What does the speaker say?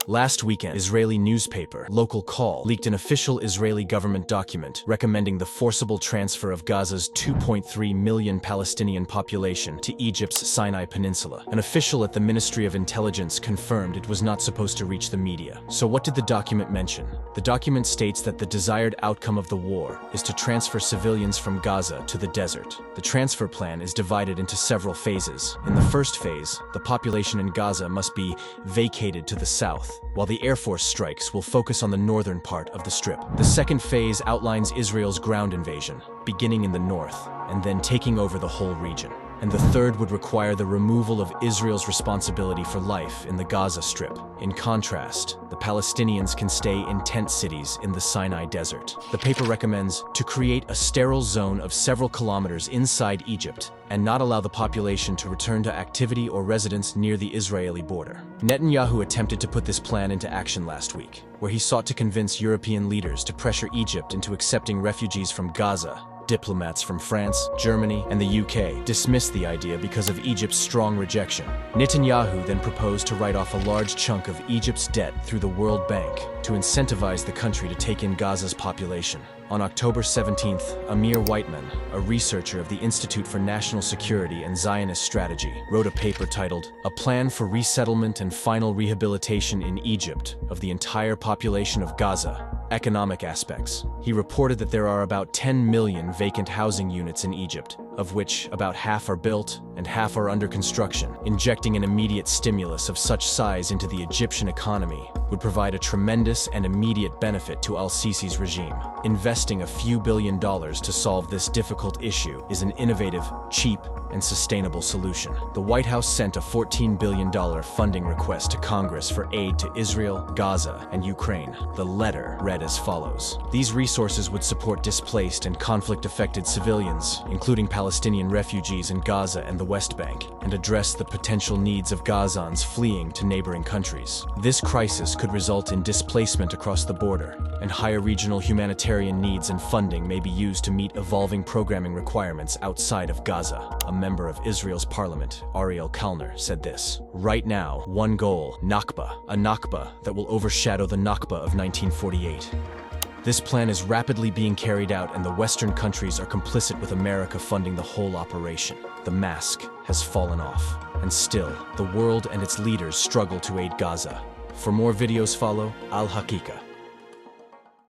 Last weekend, Israeli newspaper, Local Call, leaked an official Israeli government document recommending the forcible transfer of Gaza's 2.3 million Palestinian population to Egypt's Sinai Peninsula. An official at the Ministry of Intelligence confirmed it was not supposed to reach the media. So what did the document mention? The document states that the desired outcome of the war is to transfer civilians from Gaza to the desert. The transfer plan is divided into several phases. In the first phase, the population in Gaza must be vacated to the south, while the Air Force strikes will focus on the northern part of the Strip. The second phase outlines Israel's ground invasion, beginning in the north, and then taking over the whole region. And the third would require the removal of Israel's responsibility for life in the Gaza Strip. In contrast, the Palestinians can stay in tent cities in the Sinai Desert. The paper recommends to create a sterile zone of several kilometers inside Egypt and not allow the population to return to activity or residence near the Israeli border. Netanyahu attempted to put this plan into action last week, where he sought to convince European leaders to pressure Egypt into accepting refugees from Gaza. Diplomats from France, Germany, and the UK dismissed the idea because of Egypt's strong rejection. Netanyahu then proposed to write off a large chunk of Egypt's debt through the World Bank to incentivize the country to take in Gaza's population. On October 17th, Amir Whiteman, a researcher of the Institute for National Security and Zionist Strategy, wrote a paper titled "A Plan for Resettlement and Final Rehabilitation in Egypt of the Entire Population of Gaza. Economic Aspects." He reported that there are about 10 million vacant housing units in Egypt, of which about half are built and half are under construction. Injecting an immediate stimulus of such size into the Egyptian economy would provide a tremendous and immediate benefit to al-Sisi's regime. Investing a few $billion to solve this difficult issue is an innovative, cheap, and sustainable solution. The White House sent a $14 billion funding request to Congress for aid to Israel, Gaza, and Ukraine. The letter read as follows: "These resources would support displaced and conflict-affected civilians, including Palestinian refugees in Gaza and the West Bank, and address the potential needs of Gazans fleeing to neighboring countries. This crisis could result in displacement across the border, and higher regional humanitarian needs and funding may be used to meet evolving programming requirements outside of Gaza." A member of Israel's parliament, Ariel Kalner, said this: "Right now, one goal, Nakba, a Nakba that will overshadow the Nakba of 1948. This plan is rapidly being carried out, and the Western countries are complicit with America funding the whole operation. The mask has fallen off, and still, the world and its leaders struggle to aid Gaza." For more videos follow Al Haqiqa.